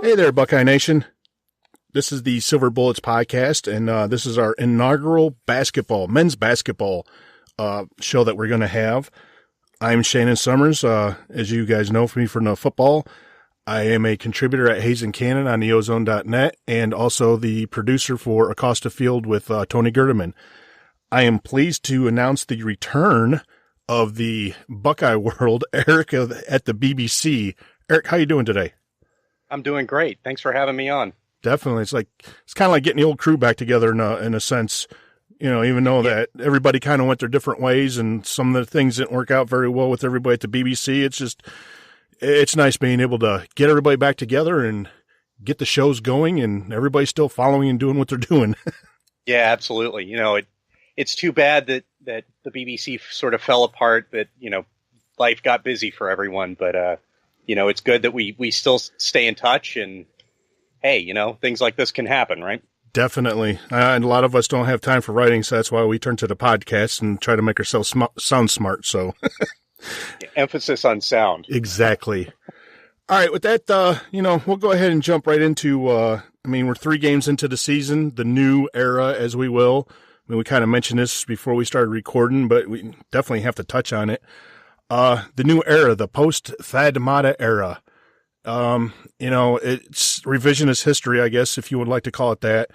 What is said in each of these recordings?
Hey there, Buckeye Nation. This is the Silver Bullets podcast, and this is our inaugural men's basketball show that we're going to have. I'm Shannon Sommers. As you guys know me from the football, I am a contributor at Hayes and Cannon on theozone.net and also the producer for Acosta Field with Tony Gerdeman. I am pleased to announce the return of the Buckeye world, Eric at the BBC. Eric, how you doing today? I'm doing great. Thanks for having me on. Definitely. It's kind of like getting the old crew back together in a sense, even though that everybody kind of went their different ways and some of the things didn't work out very well with everybody at the BBC. It's nice being able to get everybody back together and get the shows going and everybody's still following and doing what they're doing. Yeah, absolutely. It's too bad that the BBC sort of fell apart, that, life got busy for everyone, but, it's good that we still stay in touch, and hey, things like this can happen, right? Definitely. And a lot of us don't have time for writing, so that's why we turn to the podcast and try to make ourselves sound smart. So emphasis on sound. Exactly. All right. With that, we'll go ahead and jump right into, we're 3 games into the season, the new era, as we will. We kind of mentioned this before we started recording, but we definitely have to touch on it. The new era, the post Thad Matta era. It's revisionist history, I guess, if you would like to call it that,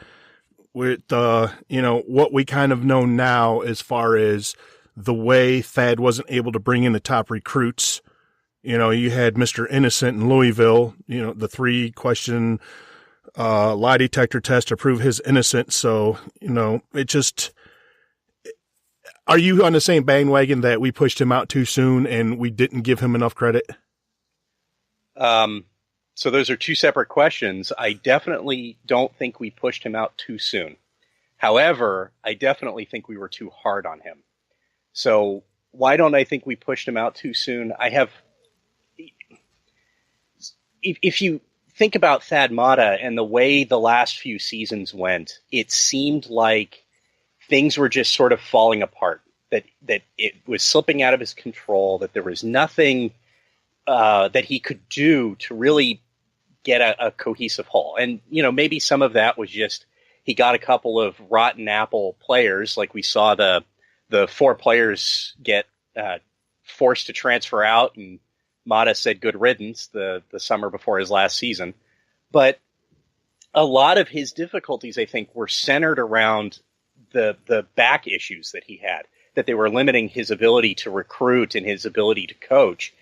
with, what we kind of know now as far as the way Thad wasn't able to bring in the top recruits. You had Mr. Innocent in Louisville, the 3-question, lie detector test to prove his innocence. So, are you on the same bandwagon that we pushed him out too soon and we didn't give him enough credit? So those are 2 separate questions. I definitely don't think we pushed him out too soon. However, I definitely think we were too hard on him. So why don't I think we pushed him out too soon? If you think about Thad Matta and the way the last few seasons went, it seemed like things were just sort of falling apart, that it was slipping out of his control, that there was nothing that he could do to really get a cohesive whole. And, maybe some of that was just he got a couple of rotten apple players, like we saw the 4 players get forced to transfer out, and Matta said good riddance the summer before his last season. But a lot of his difficulties, I think, were centered around the back issues that he had, that they were limiting his ability to recruit and his ability to coach.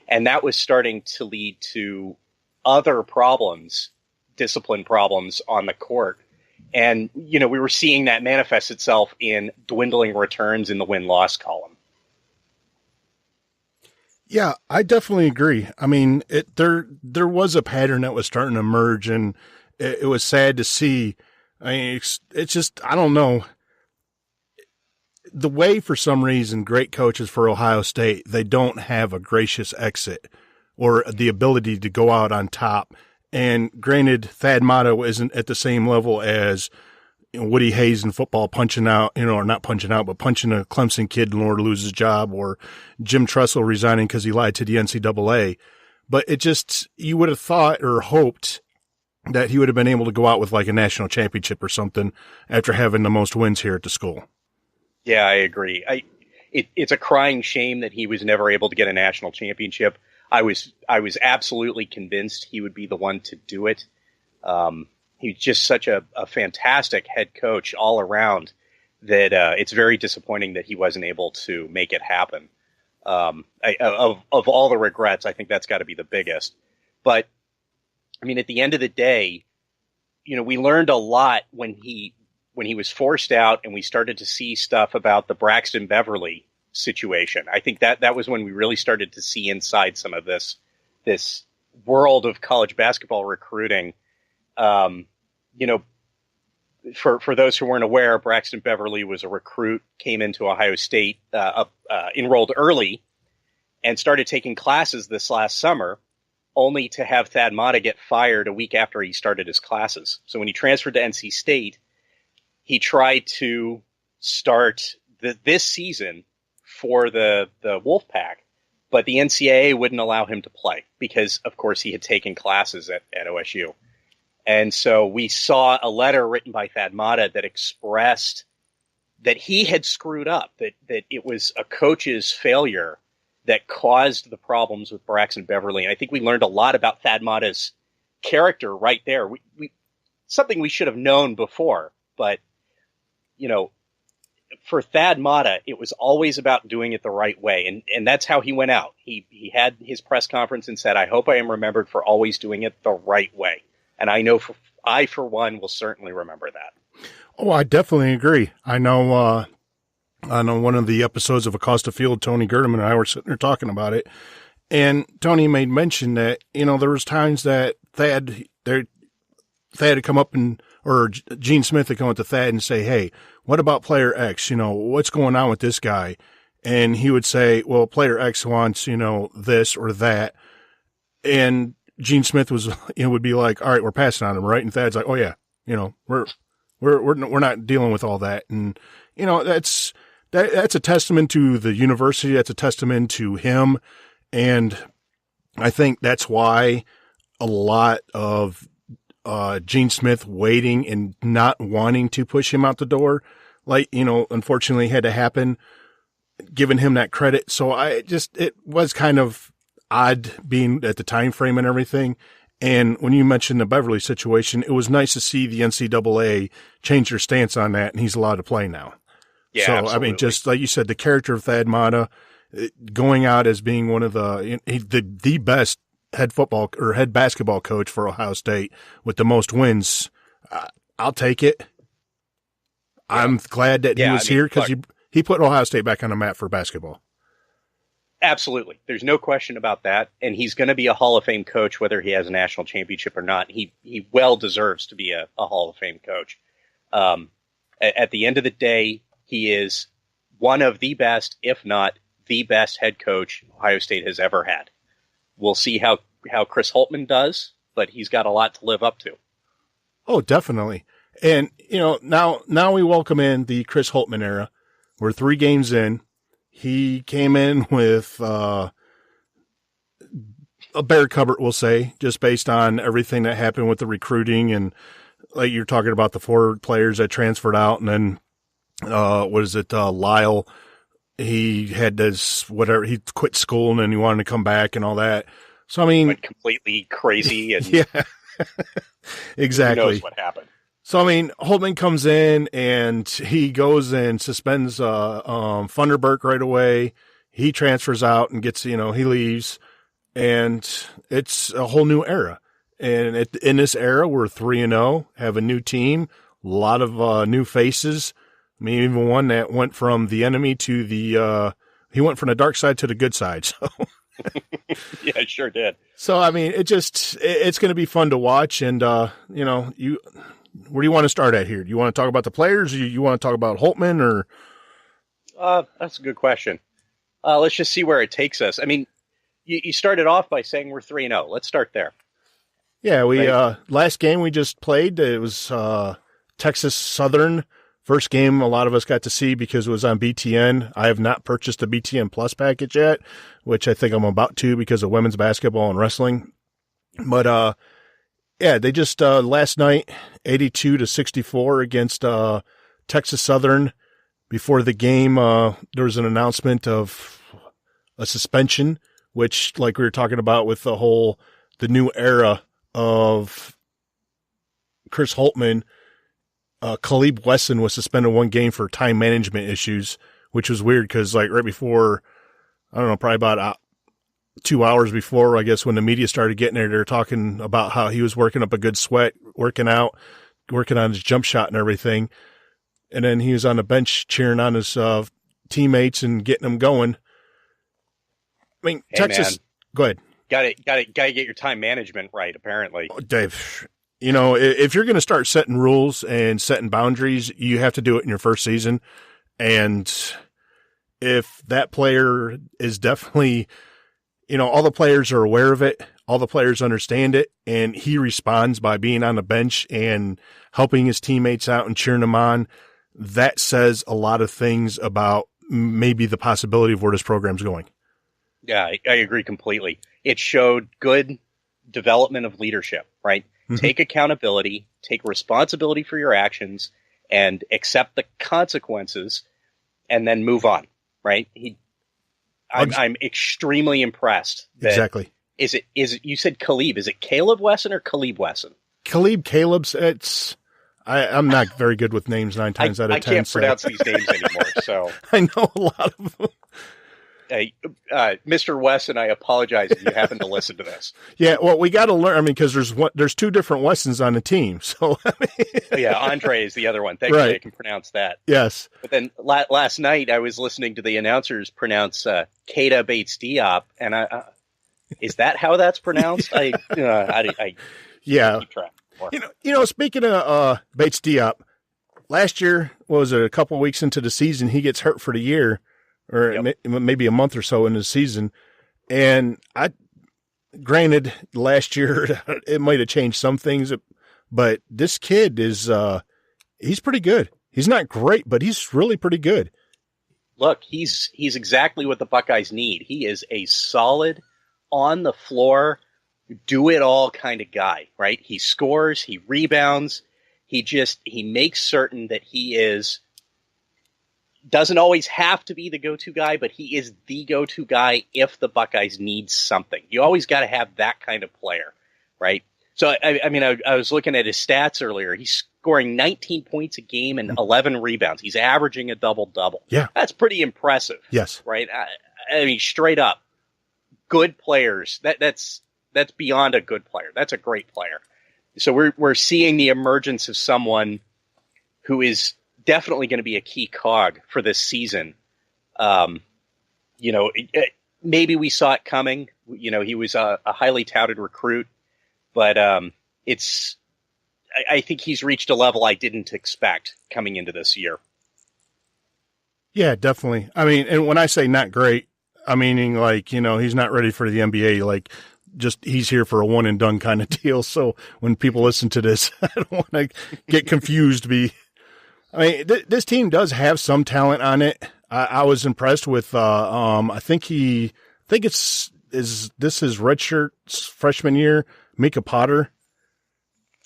And that was starting to lead to other problems, discipline problems on the court. And, we were seeing that manifest itself in dwindling returns in the win-loss column. Yeah, I definitely agree. I mean, there was a pattern that was starting to emerge, and it was sad to see. I mean, it's just, I don't know. The way, for some reason, great coaches for Ohio State, they don't have a gracious exit or the ability to go out on top. And granted, Thad Matta isn't at the same level as Woody Hayes in football punching out, or not punching out, but punching a Clemson kid in order to lose his job, or Jim Tressel resigning because he lied to the NCAA. But you would have thought or hoped that he would have been able to go out with like a national championship or something after having the most wins here at the school. Yeah, I agree. It's a crying shame that he was never able to get a national championship. I was absolutely convinced he would be the one to do it. He's just such a fantastic head coach all around that it's very disappointing that he wasn't able to make it happen. Of all the regrets, I think that's got to be the biggest. But I mean, at the end of the day, we learned a lot when he was forced out, and we started to see stuff about the Braxton Beverly situation. I think that was when we really started to see inside some of this world of college basketball recruiting. For those who weren't aware, Braxton Beverly was a recruit, came into Ohio State, enrolled early, and started taking classes this last summer, only to have Thad Matta get fired a week after he started his classes. So when he transferred to NC State, he tried to start this season for the Wolfpack, but the NCAA wouldn't allow him to play because, of course, he had taken classes at OSU. And so we saw a letter written by Thad Matta that expressed that he had screwed up, that it was a coach's failure that caused the problems with Braxton Beverly. And I think we learned a lot about Thad Matta's character right there. We something we should have known before, but, you know, for Thad Matta, it was always about doing it the right way. And that's how he went out. He had his press conference and said, I hope I am remembered for always doing it the right way. And I know I, for one, will certainly remember that. Oh, I definitely agree. I know one of the episodes of Acosta Field, Tony Gerdeman and I were sitting there talking about it. And Tony made mention that, you know, there was times that Thad had come up or Gene Smith had come up to Thad and say, hey, what about player X? You know, what's going on with this guy? And he would say, well, player X wants, you know, this or that. And Gene Smith would be like, all right, we're passing on him, right? And Thad's like, oh yeah, you know, we're not dealing with all that. And, you know, that's a testament to the university. That's a testament to him. And I think that's why a lot of Gene Smith waiting and not wanting to push him out the door, like, you know, unfortunately had to happen, giving him that credit. So it was kind of odd being at the time frame and everything. And when you mentioned the Beverly situation, it was nice to see the NCAA change their stance on that, and he's allowed to play now. Yeah, so, absolutely. I mean, just like you said, the character of Thad Matta going out as being one of the best head basketball coach for Ohio State with the most wins, I'll take it. Yeah. I'm glad that he was here because he put Ohio State back on the map for basketball. Absolutely. There's no question about that. And he's going to be a Hall of Fame coach, whether he has a national championship or not. He well deserves to be a Hall of Fame coach. At the end of the day, he is one of the best, if not the best head coach Ohio State has ever had. We'll see how Chris Holtmann does, but he's got a lot to live up to. Oh, definitely. And, you know, now we welcome in the Chris Holtmann era. We're 3 games in. He came in with a bare cupboard, we'll say, just based on everything that happened with the recruiting. And like you're talking about the 4 players that transferred out. And then, Lyle, he had this, whatever, he quit school and then he wanted to come back and all that. So, I mean, went completely crazy. And yeah, exactly. Who knows what happened? So, I mean, Holtmann comes in and he goes and suspends Funderburk right away. He transfers out and gets, you know, he leaves. And it's a whole new era. And in this era, we're 3-0, have a new team, a lot of new faces. I mean, even one that went from the enemy to he went from the dark side to the good side. So. Yeah, it sure did. So, I mean, it's going to be fun to watch. And, you know, where do you want to start at here? Do you want to talk about the players? Or you want to talk about Holtmann or? That's a good question. Let's just see where it takes us. I mean, you started off by saying we're 3-0. Let's start there. Yeah, last game we just played, it was Texas Southern. First game a lot of us got to see because it was on BTN. I have not purchased a BTN Plus package yet, which I think I'm about to because of women's basketball and wrestling. But yeah, they just last night 82-64 against Texas Southern. Before the game, there was an announcement of a suspension, which, like we were talking about with the new era of Chris Holtmann. Caleb Wesson was suspended 1 game for time management issues, which was weird because, like, right before, I don't know, probably about 2 hours before, I guess, when the media started getting there, they were talking about how he was working up a good sweat, working on his jump shot and everything. And then he was on the bench cheering on his teammates and getting them going. I mean, hey, Texas, man. Go ahead. Got to get your time management right, apparently. Dave, you know, if you're going to start setting rules and setting boundaries, you have to do it in your first season. And if that player is definitely, you know, all the players are aware of it, all the players understand it, and he responds by being on the bench and helping his teammates out and cheering them on, that says a lot of things about maybe the possibility of where this program's going. Yeah, I agree completely. It showed good development of leadership, right? Mm-hmm. Take accountability, take responsibility for your actions, and accept the consequences, and then move on, right? I'm extremely impressed. Exactly. Is it you said Caleb? Is it Caleb Wesson or Caleb Wesson? Caleb's. I'm not very good with names 9 times out of 10. I can't pronounce these names anymore. So I know a lot of them. Mr. Wesson, I apologize if you happen to listen to this. Yeah, well, we got to learn. I mean, because there's 2 different Wessons on the team. So yeah, Andre is the other one. Thankfully, right. I can pronounce that. Yes. But then last night I was listening to the announcers pronounce Keita Bates Diop, and is that how that's pronounced? I yeah. Keep track. Speaking of Bates Diop, last year, what was it, a couple of weeks into the season, he gets hurt for the year, or maybe a month or so in the season. And granted, last year it might have changed some things, but this kid is he's pretty good. He's not great, but he's really pretty good. Look, he's exactly what the Buckeyes need. He is a solid, on the floor, do it all kind of guy, right? He scores, he rebounds, he makes certain that he doesn't always have to be the go-to guy, but he is the go-to guy if the Buckeyes need something. You always got to have that kind of player, right? So, I was looking at his stats earlier. He's scoring 19 points a game and 11 rebounds. He's averaging a double-double. Yeah. That's pretty impressive. Yes. Right? I mean, straight up, good players. That's beyond a good player. That's a great player. So we're seeing the emergence of someone who is definitely going to be a key cog for this season. Maybe we saw it coming. He was a highly touted recruit, but I think he's reached a level I didn't expect coming into this year. Yeah, definitely. I mean, and when I say not great, I meaning he's not ready for the NBA. Just he's here for a one and done kind of deal. So when people listen to this, I don't want to get confused. This team does have some talent on it. I was impressed with. I think this is redshirt freshman year, Micah Potter.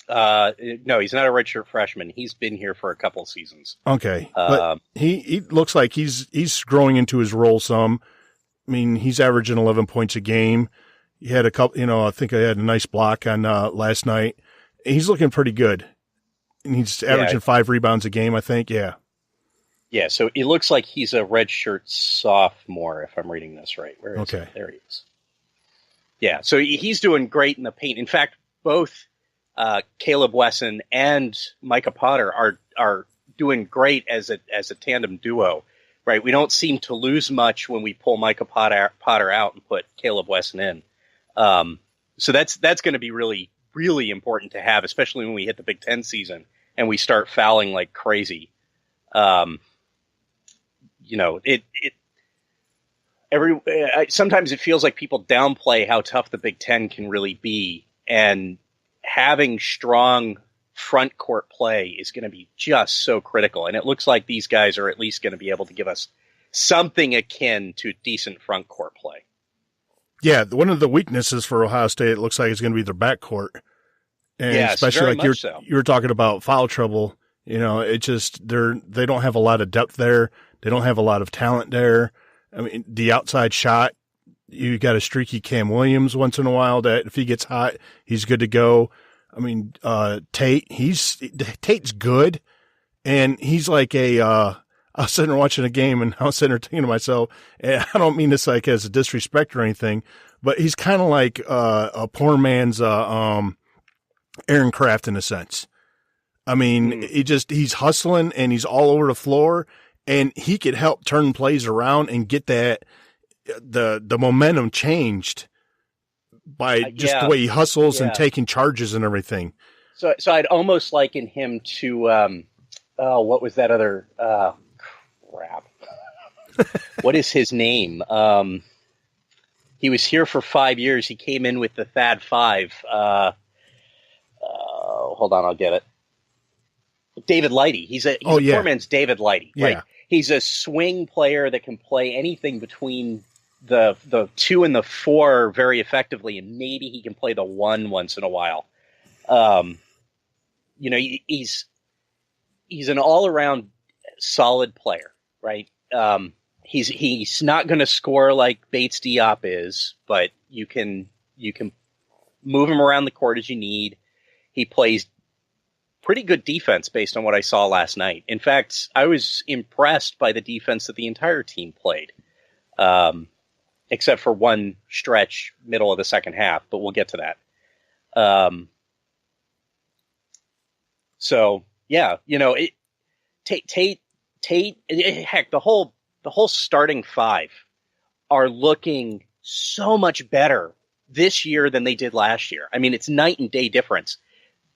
No, he's not a redshirt freshman. He's been here for a couple of seasons. Okay, but he looks like he's growing into his role some. I mean, he's averaging 11 points a game. He had a couple, I think I had a nice block on last night. He's looking pretty good. And he's averaging 5 rebounds a game, I think. Yeah. Yeah, so it looks like he's a redshirt sophomore, if I'm reading this right. Where is he? There he is. Yeah, so he's doing great in the paint. In fact, both Caleb Wesson and Micah Potter are doing great as a tandem duo. Right, we don't seem to lose much when we pull Micah Potter out and put Caleb Wesson in. So that's going to be really, really important to have, especially when we hit the Big Ten season and we start fouling like crazy. Sometimes it feels like people downplay how tough the Big Ten can really be, and having strong front court play is going to be just so critical. And it looks like these guys are at least going to be able to give us something akin to decent front court play. Yeah, one of the weaknesses for Ohio State, it looks like, is going to be their backcourt. And yes, especially like you were talking about foul trouble, it just, they don't have a lot of depth there. They don't have a lot of talent there. I mean, the outside shot, you got a streaky Cam Williams once in a while that if he gets hot, he's good to go. I mean, Tate's good, and he's like I was sitting there watching a game, and I was sitting there thinking to myself, and I don't mean this like as a disrespect or anything, but he's kind of like a poor man's Aaron Kraft in a sense. I mean, he's hustling, and he's all over the floor, and he could help turn plays around and get the momentum changed by just the way he hustles and taking charges and everything. So I'd almost liken him to, what was that other, crap. What is his name? He was here for 5 years. He came in with the Thad 5. Hold on, I'll get it. David Lighty. He's a poor man's David Lighty. Yeah. Right? He's a swing player that can play anything between the 2 and the 4 very effectively, and maybe he can play the 1 once in a while. He's an all-around solid player, right? He's not going to score like Bates Diop is, but you can move him around the court as you need. He plays pretty good defense based on what I saw last night. In fact, I was impressed by the defense that the entire team played, except for one stretch middle of the second half, but we'll get to that. Tate, heck, the whole starting 5 are looking so much better this year than they did last year. I mean, it's night and day difference.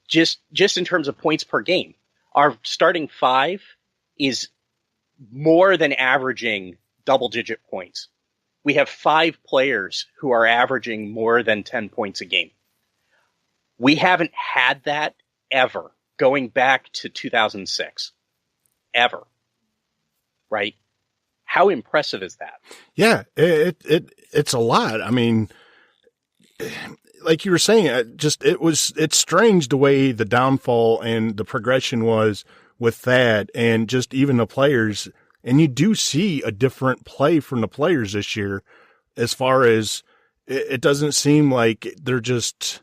Just in terms of points per game, our starting 5 is more than averaging double-digit points. We have 5 players who are averaging more than 10 points a game. We haven't had that ever, going back to 2006. Ever. Right? How impressive is that? Yeah, it's a lot. I mean, like you were saying, it's strange the way the downfall and the progression was with Thad and just even the players. And you do see a different play from the players this year, as far as it doesn't seem like they're just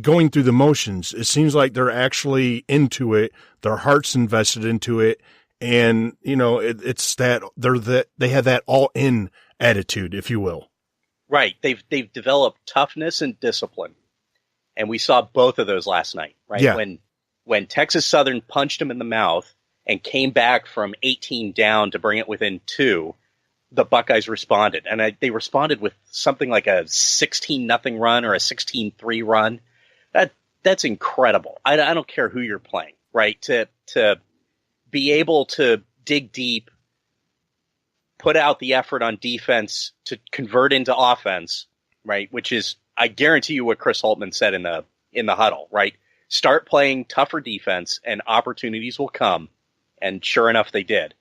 going through the motions. It seems like they're actually into it. Their heart's invested into it. And, it's that they have that all in attitude, if you will. Right. They've developed toughness and discipline. And we saw both of those last night, right? Yeah. When Texas Southern punched them in the mouth and came back from 18 down to bring it within 2, the Buckeyes responded. And they responded with something like a 16-0 run or a 16-3 run. That's incredible. I don't care who you're playing, right? To be able to dig deep, put out the effort on defense to convert into offense, right? Which is, I guarantee you, what Chris Holtmann said in the huddle, right? Start playing tougher defense and opportunities will come. And sure enough, they did.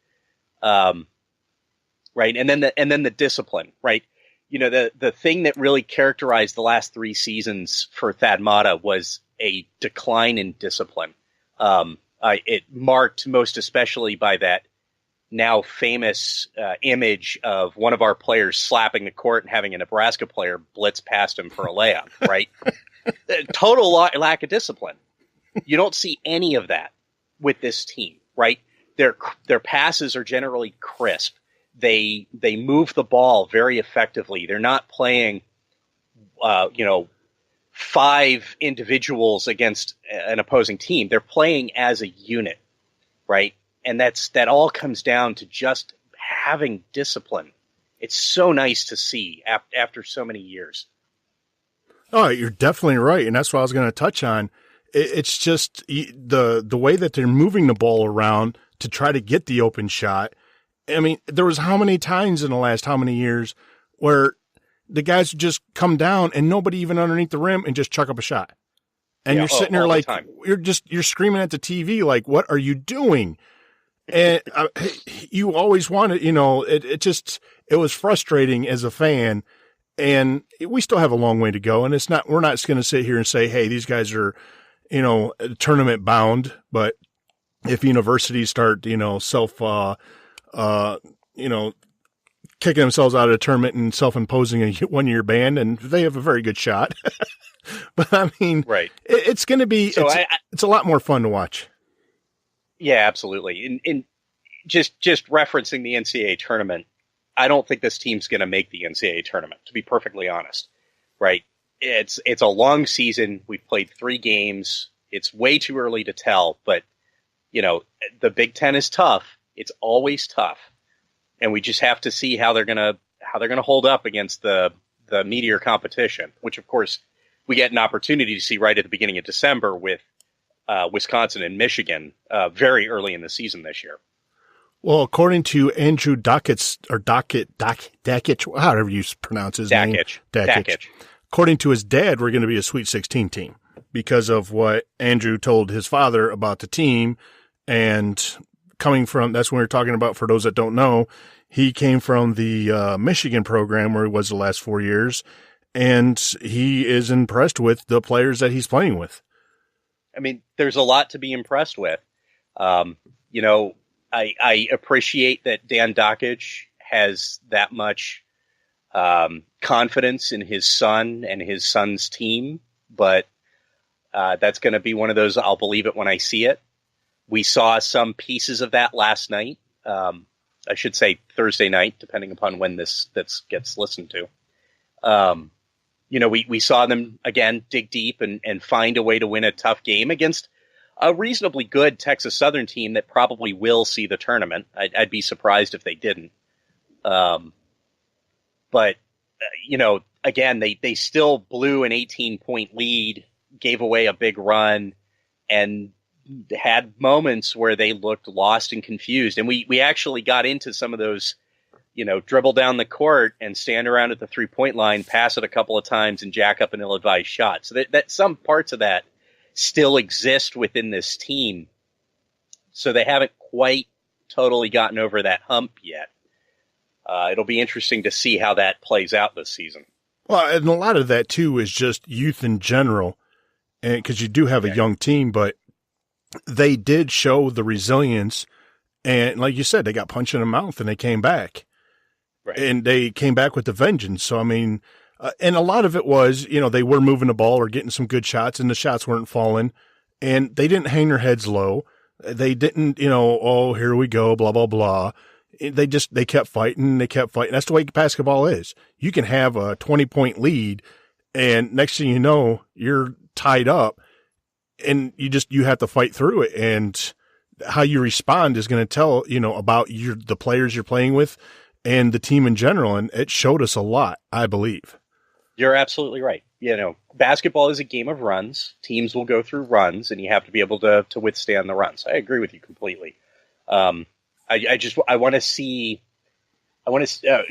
Right. And then the discipline, right? The thing that really characterized the last 3 seasons for Thad Matta was a decline in discipline. It marked most especially by that now famous image of one of our players slapping the court and having a Nebraska player blitz past him for a layup, right? Total lack of discipline. You don't see any of that with this team, right? Their passes are generally crisp. They move the ball very effectively. They're not playing, 5 individuals against an opposing team. They're playing as a unit, right? And that all comes down to just having discipline. It's so nice to see after so many years. Oh, you're definitely right. And that's what I was going to touch on. It's just the way that they're moving the ball around to try to get the open shot. I mean, there was how many times in the last how many years where the guys would just come down and nobody even underneath the rim and just chuck up a shot. And you're sitting there like, you're screaming at the TV, like, what are you doing? And you always wanted, it was frustrating as a fan. And we still have a long way to go. And we're not going to sit here and say, hey, these guys are, tournament bound. But if universities start, kicking themselves out of the tournament and self-imposing a one-year ban, and they have a very good shot. But I mean, right. It's going to be, it's a lot more fun to watch. Yeah, absolutely. And just referencing the NCAA tournament, I don't think this team's going to make the NCAA tournament, to be perfectly honest. Right? It's a long season. We've played 3 games. It's way too early to tell, but the Big Ten is tough. It's always tough. And we just have to see how they're gonna hold up against the meteor competition, which of course we get an opportunity to see right at the beginning of December with Wisconsin and Michigan very early in the season this year. Well, according to Andrew Dakich, however you pronounce his name, Dakich. According to his dad, we're going to be a Sweet 16 team because of what Andrew told his father about the team. And coming from, that's when we were talking about, for those that don't know, He came from the Michigan program where he was the last 4 years, and he is impressed with the players that he's playing with. I mean, there's a lot to be impressed with. I appreciate that Dan Dockage has that much confidence in his son and his son's team, but that's going to be one of those, I'll believe it when I see it. We saw some pieces of that last night. I should say Thursday night, depending upon when this gets listened to. We saw them, again, dig deep and find a way to win a tough game against a reasonably good Texas Southern team that probably will see the tournament. I'd be surprised if they didn't. Again, they still blew an 18-point lead, gave away a big run, and had moments where they looked lost and confused. And we actually got into some of those, dribble down the court and stand around at the 3-point line, pass it a couple of times, and jack up an ill-advised shot. So that some parts of that still exist within this team. So they haven't quite totally gotten over that hump yet. It'll be interesting to see how that plays out this season. Well, and a lot of that, too, is just youth in general, and because you do have a young team, but they did show the resilience, and like you said, they got punched in the mouth, and they came back. Right. And they came back with the vengeance. So, I mean, and a lot of it was, they were moving the ball or getting some good shots, and the shots weren't falling, and they didn't hang their heads low. They didn't, oh, here we go, blah, blah, blah. They kept fighting. That's the way basketball is. You can have a 20-point lead, and next thing you know, you're tied up, and you have to fight through it. And how you respond is going to tell, about the players you're playing with and the team in general. And it showed us a lot, I believe. You're absolutely right. Basketball is a game of runs. Teams will go through runs, and you have to be able to withstand the runs. I agree with you completely. I want to see.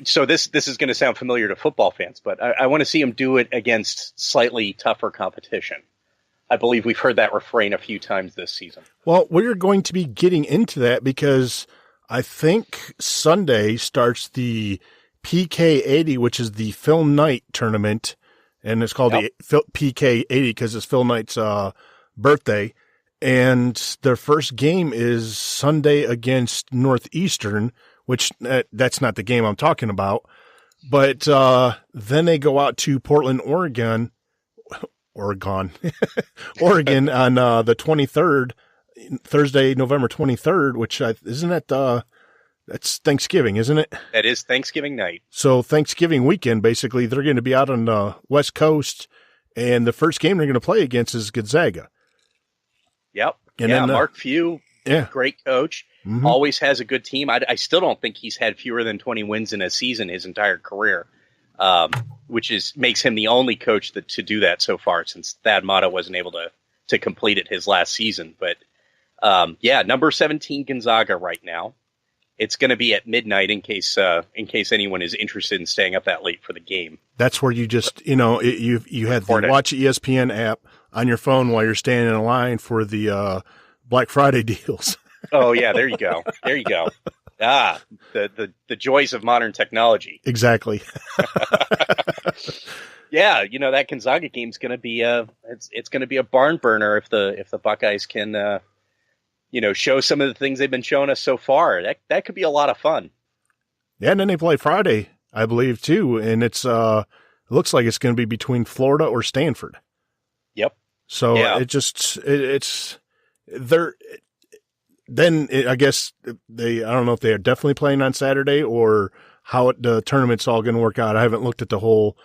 So this is going to sound familiar to football fans, but I want to see them do it against slightly tougher competition. I believe we've heard that refrain a few times this season. Well, we're going to be getting into that because I think Sunday starts the PK80, which is the Phil Knight tournament, and it's called the PK80 because it's Phil Knight's birthday. And their first game is Sunday against Northeastern, which that's not the game I'm talking about. But then they go out to Portland, Oregon on the 23rd, Thursday, November 23rd, which isn't that that's Thanksgiving, isn't it? That is Thanksgiving night. So Thanksgiving weekend, basically, they're going to be out on the West Coast, and the first game they're going to play against is Gonzaga. Yep. And then, Mark Few, great coach, always has a good team. I still don't think he's had fewer than 20 wins in a season his entire career, which makes him the only coach to do that so far, since Thad Matta wasn't able to complete it his last season. But number 17 Gonzaga right now. It's going to be at midnight in case anyone is interested in staying up that late for the game. That's where you just you had the Watch ESPN app on your phone while you're standing in line for the Black Friday deals. Oh yeah, there you go. Ah, the joys of modern technology. Exactly. Yeah, that Gonzaga game's going to be it's going to be a barn burner if the Buckeyes can show some of the things they've been showing us so far. That could be a lot of fun. Yeah, and then they play Friday, I believe, too, and it looks like it's going to be between Florida or Stanford. Yep. So I guess I don't know if they are definitely playing on Saturday or how the tournament's all going to work out. I haven't looked at the whole,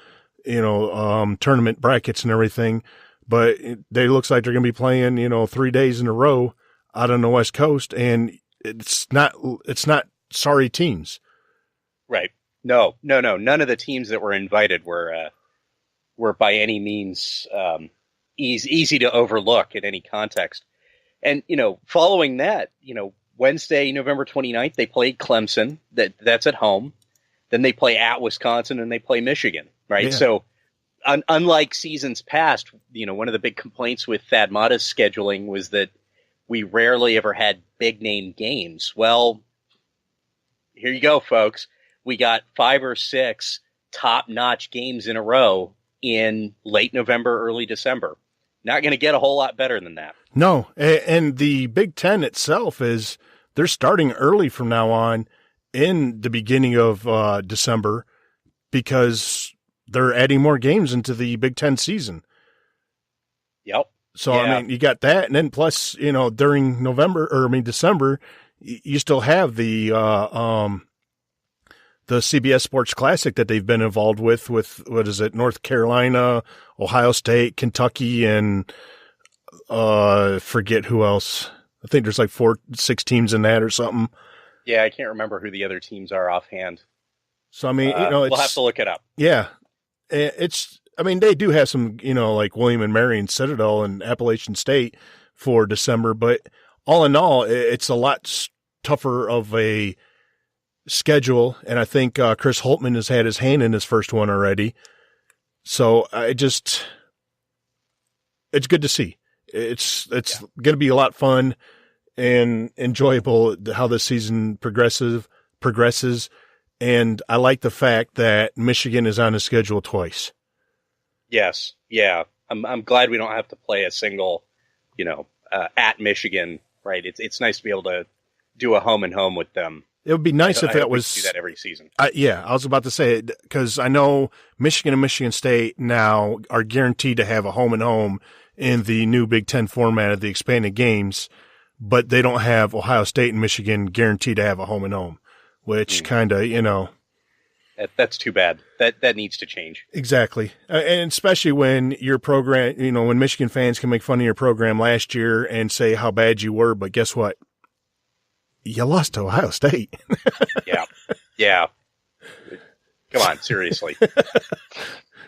tournament brackets and everything, but it looks like they're going to be playing, 3 days in a row out on the West Coast, and it's not sorry teams. Right. No. None of the teams that were invited were by any means easy to overlook in any context. And, following that, Wednesday, November 29th, they played Clemson. That's at home. Then they play at Wisconsin and they play Michigan, right? Yeah. So unlike seasons past, one of the big complaints with Thad Matta's scheduling was that we rarely ever had big name games. Well, here you go, folks. We got 5 or 6 top-notch games in a row in late November, early December. Not going to get a whole lot better than that. No, and the Big Ten itself they're starting early from now on in the beginning of December because they're adding more games into the Big Ten season. Yep. So, yeah. I mean, you got that. And then plus, during December, you still have the CBS Sports Classic that they've been involved with, what is it, North Carolina, Ohio State, Kentucky, and forget who else. I think there's like 4-6 teams in that or something. Yeah, I can't remember who the other teams are offhand. So, I mean, we'll have to look it up. Yeah. They do have some, like William and Mary and Citadel and Appalachian State for December, but all in all, it's a lot tougher of a schedule. And I think Chris Holtmann has had his hand in his first one already. So it's good to see. It's going to be a lot fun and enjoyable how the season progresses. And I like the fact that Michigan is on the schedule twice. Yes. Yeah. I'm glad we don't have to play a single, at Michigan, right? It's nice to be able to do a home and home with them. It would be nice if it was do that every season. Yeah, I was about to say it because I know Michigan and Michigan State now are guaranteed to have a home and home in the new Big Ten format of the expanded games, but they don't have Ohio State and Michigan guaranteed to have a home and home, which kind of, That's too bad. That needs to change. Exactly. And especially when your program, when Michigan fans can make fun of your program last year and say how bad you were, but guess what? You lost to Ohio State. Yeah. Come on, seriously.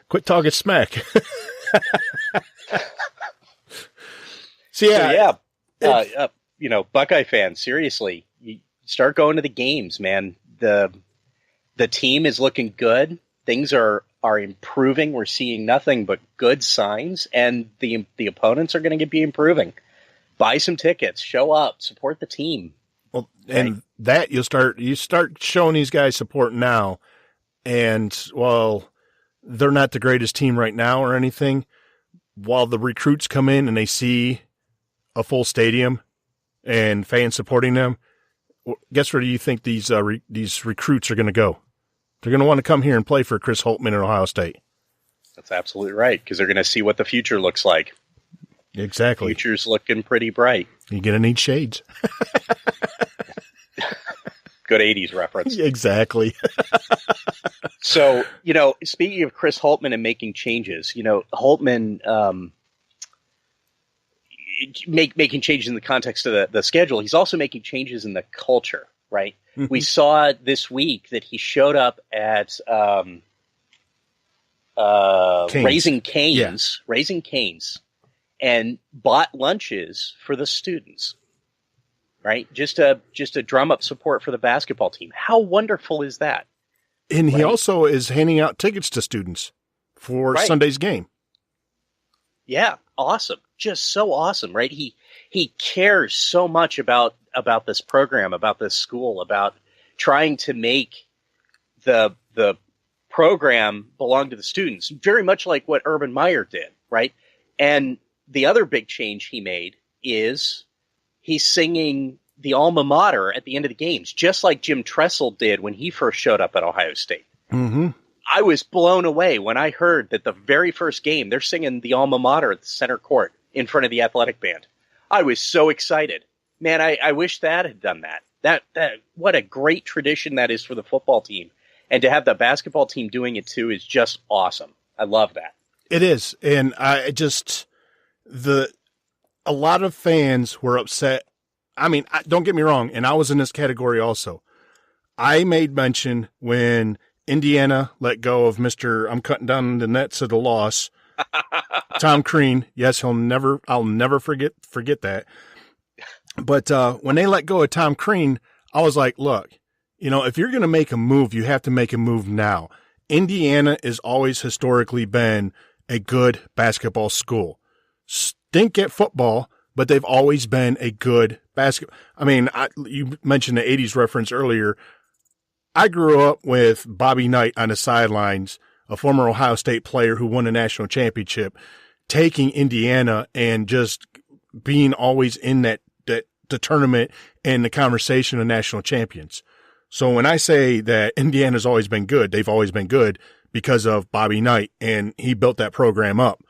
Quit talking smack. Buckeye fans, seriously, you start going to the games, man. The team is looking good. Things are improving. We're seeing nothing but good signs, and the opponents are going to be improving. Buy some tickets, show up, support the team. Well, and that you start showing these guys support now, and while they're not the greatest team right now or anything, while the recruits come in and they see a full stadium and fans supporting them, guess where do you think these recruits are going to go? They're going to want to come here and play for Chris Holtmann in Ohio State. That's absolutely right, because they're going to see what the future looks like. Exactly. Future's looking pretty bright. You're going to need shades. Good 80s reference. Exactly. So, speaking of Chris Holtmann and making changes, Holtmann making changes in the context of the schedule. He's also making changes in the culture, right? Mm-hmm. We saw this week that he showed up at Raising Cane's, and bought lunches for the students. Right? Just to drum up support for the basketball team. How wonderful is that? And he also is handing out tickets to students for Sunday's game. Yeah, awesome. Just so awesome, right? He cares so much about this program, about this school, about trying to make the program belong to the students, very much like what Urban Meyer did, right? And the other big change he made is he's singing the alma mater at the end of the games, just like Jim Tressel did when he first showed up at Ohio State. Mm-hmm. I was blown away when I heard that the very first game, they're singing the alma mater at the center court in front of the athletic band. I was so excited. Man, I wish Thad had done that. That what a great tradition that is for the football team. And to have the basketball team doing it too is just awesome. I love that. It is. And a lot of fans were upset. I mean, don't get me wrong, and I was in this category also. I made mention when Indiana let go of Mr. I'm cutting down the nets of the loss, Tom Crean. Yes, I'll never forget that. But when they let go of Tom Crean, I was like, look, if you're going to make a move, you have to make a move now. Indiana has always historically been a good basketball school. Stink at football, but they've always been a good basketball. I mean, you mentioned the 80s reference earlier. I grew up with Bobby Knight on the sidelines, a former Ohio State player who won a national championship, taking Indiana and just being always in the tournament and the conversation of national champions. So when I say that Indiana's always been good, they've always been good because of Bobby Knight, and he built that program up.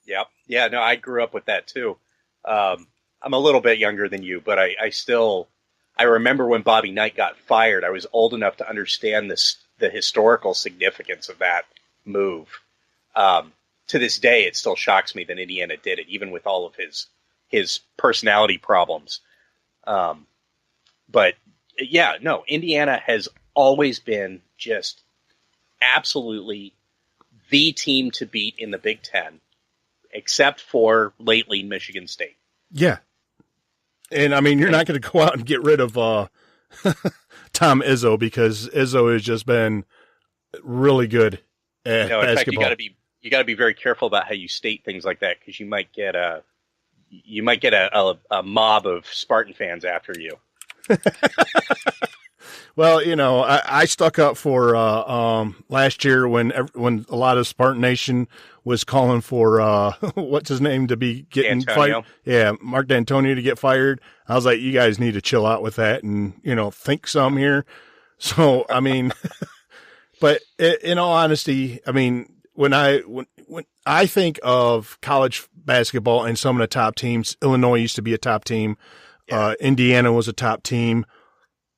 Yep. Yeah, no, I grew up with that too. I'm a little bit younger than you, but I remember when Bobby Knight got fired. I was old enough to understand the historical significance of that move. To this day, it still shocks me that Indiana did it, even with all of his personality problems. But yeah, no, Indiana has always been just absolutely the team to beat in the Big Ten, except for lately Michigan State. Yeah. And I mean, you're not going to go out and get rid of Tom Izzo, because Izzo has just been really good at basketball. In fact, you got to be very careful about how you state things like that, because you might get a mob of Spartan fans after you. Well, I stuck up for last year when a lot of Spartan Nation was calling for what's his name to be getting fired. Yeah, Mark D'Antonio to get fired. I was like, you guys need to chill out with that and think some here. So I mean, but in all honesty, I mean, when I think of college basketball and some of the top teams, Illinois used to be a top team. Yeah. Indiana was a top team.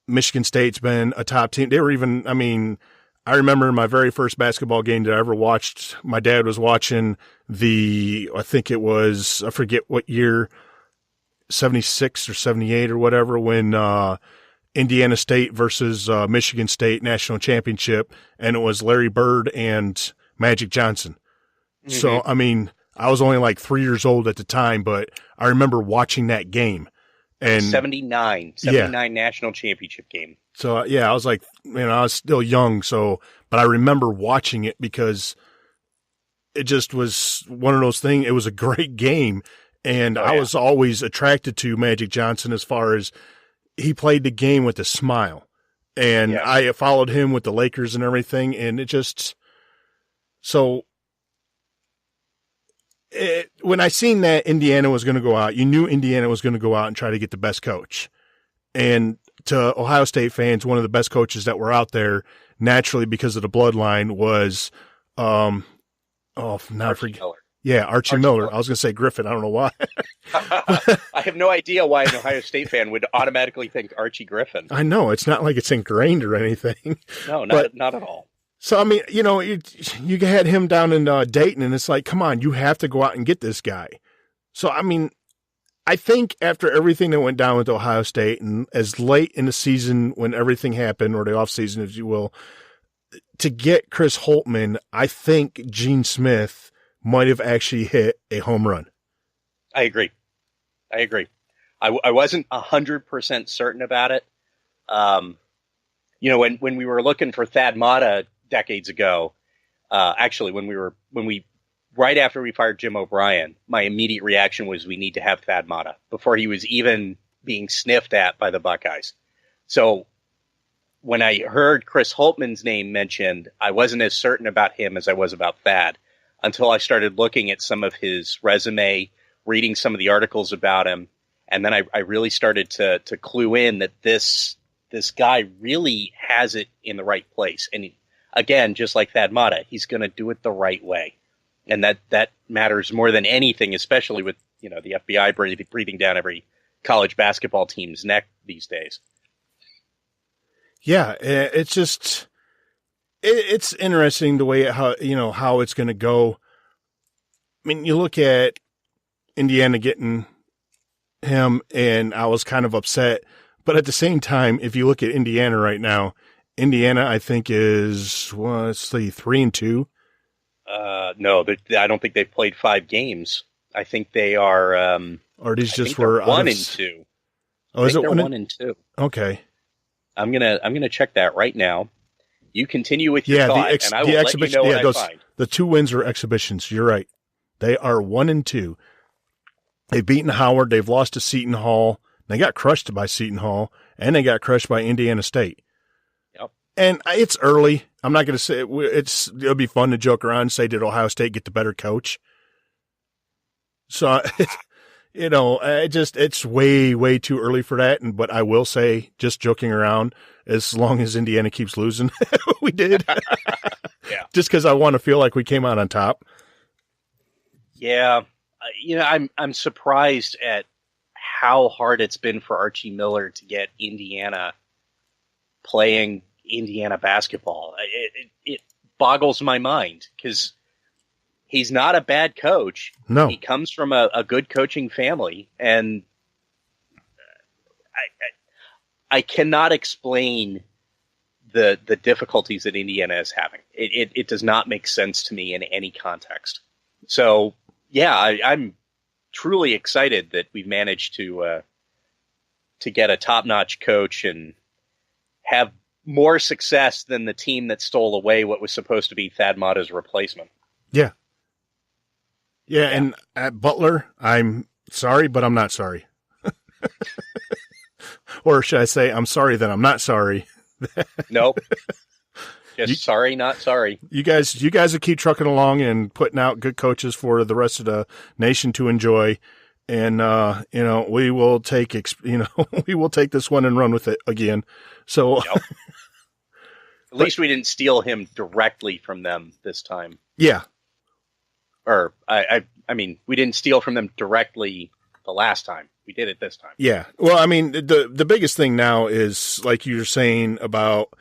Michigan State's been a top team. They were even, I mean, I remember my very first basketball game that I ever watched. My dad was watching I forget what year, 76 or 78 or whatever, when Indiana State versus Michigan State national championship, and it was Larry Bird and Magic Johnson. Mm-hmm. So, I mean, I was only like 3 years old at the time, but I remember watching that game. And 79 national championship game. So, yeah, I was like, I was still young. So, but I remember watching it because it just was one of those things. It was a great game. And I was always attracted to Magic Johnson as far as he played the game with a smile. And I followed him with the Lakers and everything. And it just, so when I seen that Indiana was going to go out, you knew Indiana was going to go out and try to get the best coach. And to Ohio State fans, one of the best coaches that were out there, naturally because of the bloodline, was Archie Miller. Yeah, Archie Miller. I was going to say Griffin. I don't know why. I have no idea why an Ohio State fan would automatically think Archie Griffin. I know. It's not like it's ingrained or anything. No, not at all. So, I mean, you had him down in Dayton, and it's like, come on, you have to go out and get this guy. So, I mean, I think after everything that went down with Ohio State, and as late in the season when everything happened, or the offseason, if you will, to get Chris Holtmann, I think Gene Smith might have actually hit a home run. I agree. I wasn't 100% certain about it. When we were looking for Thad Matta decades ago, right after we fired Jim O'Brien, my immediate reaction was we need to have Thad Matta before he was even being sniffed at by the Buckeyes. So when I heard Chris Holtmann's name mentioned, I wasn't as certain about him as I was about Thad until I started looking at some of his resume, reading some of the articles about him, and then I really started to clue in that this guy really has it in the right place. And again, just like Thad Matta, he's going to do it the right way. And that matters more than anything, especially with, the FBI breathing down every college basketball team's neck these days. Yeah, it's just, it's interesting the way how it's going to go. I mean, you look at Indiana getting him, and I was kind of upset. But at the same time, if you look at Indiana right now, Indiana, I think, is 3-2. No, I don't think they've played 5 games. I think they are. Or these just were 1-2. Oh, is it 1-2? Okay. I'm gonna check that right now. You continue with your thought, and I will let you know what I find. The 2 wins are exhibitions. You're right. They are 1-2. They've beaten Howard. They've lost to Seton Hall. They got crushed by Seton Hall, and they got crushed by Indiana State. And it's early. I'm not going to say it'll be fun to joke around and say, did Ohio State get the better coach? So, it's way, way too early for that. But I will say, just joking around, as long as Indiana keeps losing, we did. Yeah. Just because I want to feel like we came out on top. Yeah. I'm surprised at how hard it's been for Archie Miller to get Indiana playing Indiana basketball. It boggles my mind because he's not a bad coach. No. He comes from a good coaching family, and I cannot explain the difficulties that Indiana is having. It does not make sense to me in any context. So, yeah, I'm truly excited that we've managed to get a top-notch coach and have more success than the team that stole away what was supposed to be Thad Matta's replacement. Yeah. Yeah, and at Butler, I'm sorry, but I'm not sorry. Or should I say, I'm sorry that I'm not sorry. Nope. Just sorry, not sorry. You guys will keep trucking along and putting out good coaches for the rest of the nation to enjoy. And, we will take, we will take this one and run with it again. So yep. At least we didn't steal him directly from them this time. Yeah. Or I mean, we didn't steal from them directly the last time. We did it this time. Yeah. Well, I mean, the biggest thing now is, like you were saying about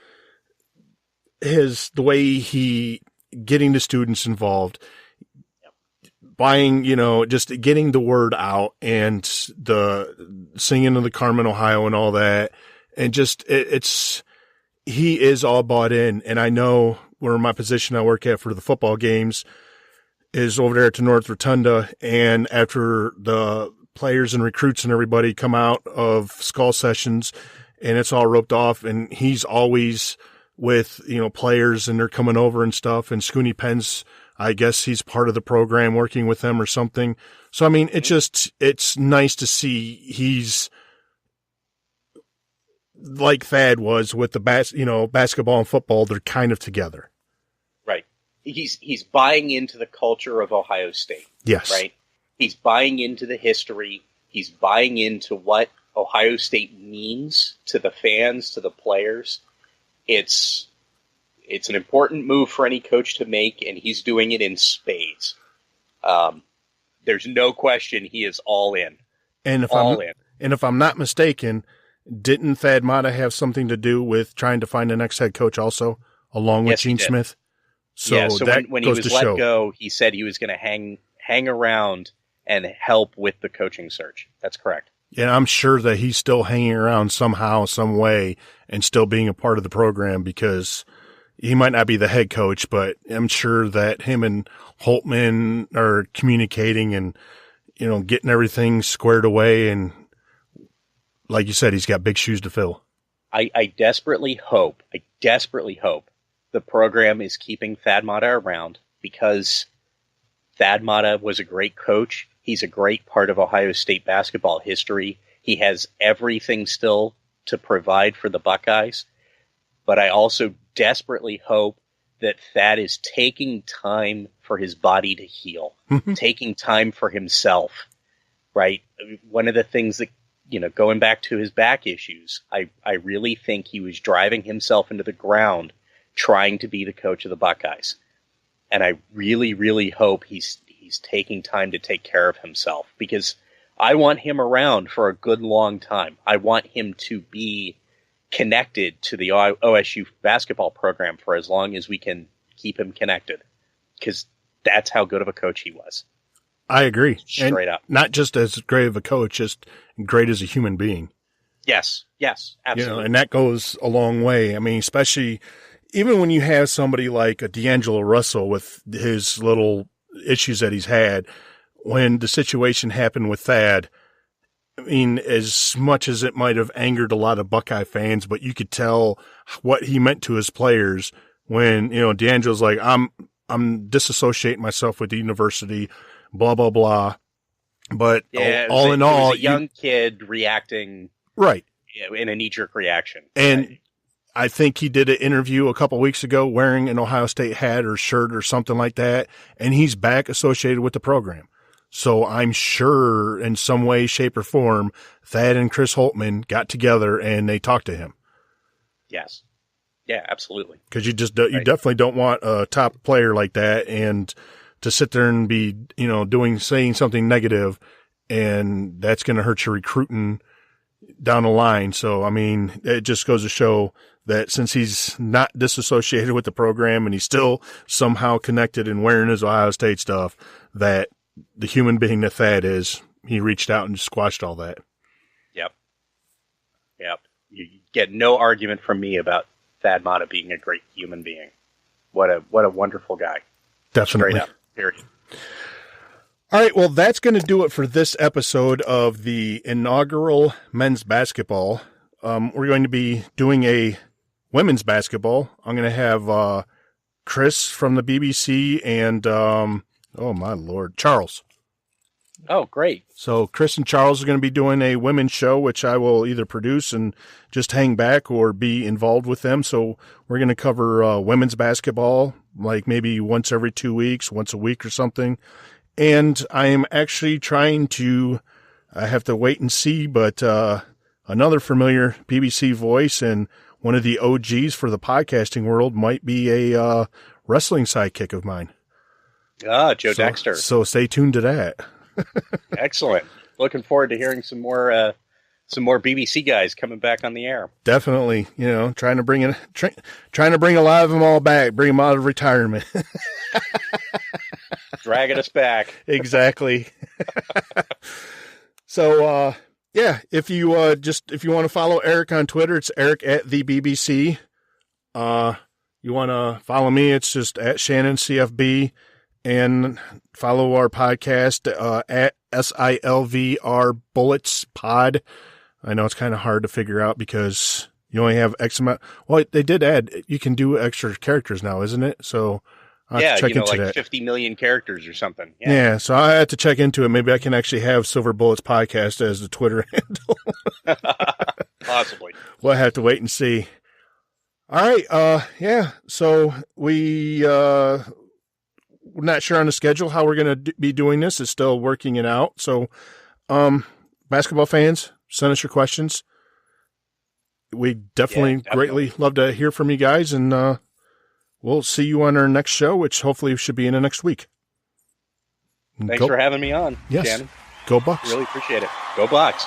the way he getting the students involved, buying, just getting the word out and the singing of the Carmen, Ohio and all that. And just, he is all bought in. And I know where my position I work at for the football games is over there to North Rotunda. And after the players and recruits and everybody come out of skull sessions and it's all roped off, and he's always with, players and they're coming over and stuff. And Scooney Penn's, I guess he's part of the program working with them or something. So, I mean, it's nice to see he's like Thad was with the basketball and football. They're kind of together. Right. He's buying into the culture of Ohio State. Yes. Right. He's buying into the history. He's buying into what Ohio State means to the fans, to the players. It's an important move for any coach to make, and he's doing it in spades. There's no question he is all in. And if I'm not mistaken, didn't Thad Matta have something to do with trying to find the next head coach also, along with Gene Smith? So when he was let go, he said he was going to hang around and help with the coaching search. That's correct. And I'm sure that he's still hanging around somehow, some way, and still being a part of the program, because he might not be the head coach, but I'm sure that him and Holtmann are communicating and, getting everything squared away. And like you said, he's got big shoes to fill. I desperately hope the program is keeping Thad Matta around, because Thad Matta was a great coach. He's a great part of Ohio State basketball history. He has everything still to provide for the Buckeyes. But I also desperately hope that Thad is taking time for his body to heal, taking time for himself, right? One of the things that, going back to his back issues, I really think he was driving himself into the ground trying to be the coach of the Buckeyes. And I really, really hope he's taking time to take care of himself, because I want him around for a good long time. I want him to be connected to the OSU basketball program for as long as we can keep him connected, because that's how good of a coach he was. I agree. Straight up. Not just as great of a coach, just great as a human being. Yes, absolutely. And that goes a long way. I mean, especially even when you have somebody like a D'Angelo Russell with his little issues that he's had, when the situation happened with Thad, I mean, as much as it might have angered a lot of Buckeye fans, but you could tell what he meant to his players when, D'Angelo's like, I'm disassociating myself with the university, blah, blah, blah. But all in all, a young kid reacting right in a knee-jerk reaction. And I think he did an interview a couple weeks ago wearing an Ohio State hat or shirt or something like that, and he's back associated with the program. So I'm sure in some way, shape, or form, Thad and Chris Holtmann got together and they talked to him. Yes. Yeah, absolutely. Because you definitely don't want a top player like that and to sit there and be, saying something negative, and that's going to hurt your recruiting down the line. So, I mean, it just goes to show that since he's not disassociated with the program and he's still somehow connected and wearing his Ohio State stuff, that the human being that Thad is, he reached out and squashed all that. Yep. You get no argument from me about Thad Matta being a great human being. What a wonderful guy. Definitely. Straight up. Period. All right, well, that's going to do it for this episode of the inaugural men's basketball. We're going to be doing a women's basketball. I'm going to have Chris from the BBC and, oh, my Lord, Charles. Oh, great. So Chris and Charles are going to be doing a women's show, which I will either produce and just hang back or be involved with them. So we're going to cover women's basketball, like maybe once every 2 weeks, once a week or something. And I am actually trying to, I have to wait and see, but another familiar BBC voice and one of the OGs for the podcasting world might be a wrestling sidekick of mine. Joe Dexter. So stay tuned to that. Excellent. Looking forward to hearing some more BBC guys coming back on the air. Definitely, trying to bring a lot of them all back, bring them out of retirement. Dragging us back. Exactly. So, if you want to follow Eric on Twitter, it's Eric at theBBC. You want to follow me, it's just at Shannon CFB, and follow our podcast at SILVR Bullets Pod. I know it's kind of hard to figure out because you only have X amount. Well, they did add, you can do extra characters now, isn't it? So I'll have to check into that. 50 million characters or something. Yeah, so I have to check into it. Maybe I can actually have Silver Bullets Podcast as the Twitter handle. Possibly. We'll have to wait and see. All right, so we're not sure on the schedule how we're going to be doing this. It's still working it out. So, basketball fans, send us your questions. We definitely greatly love to hear from you guys, and we'll see you on our next show, which hopefully should be in the next week. Thanks for having me on, yes. Shannon. Go Bucks. Really appreciate it. Go Bucks.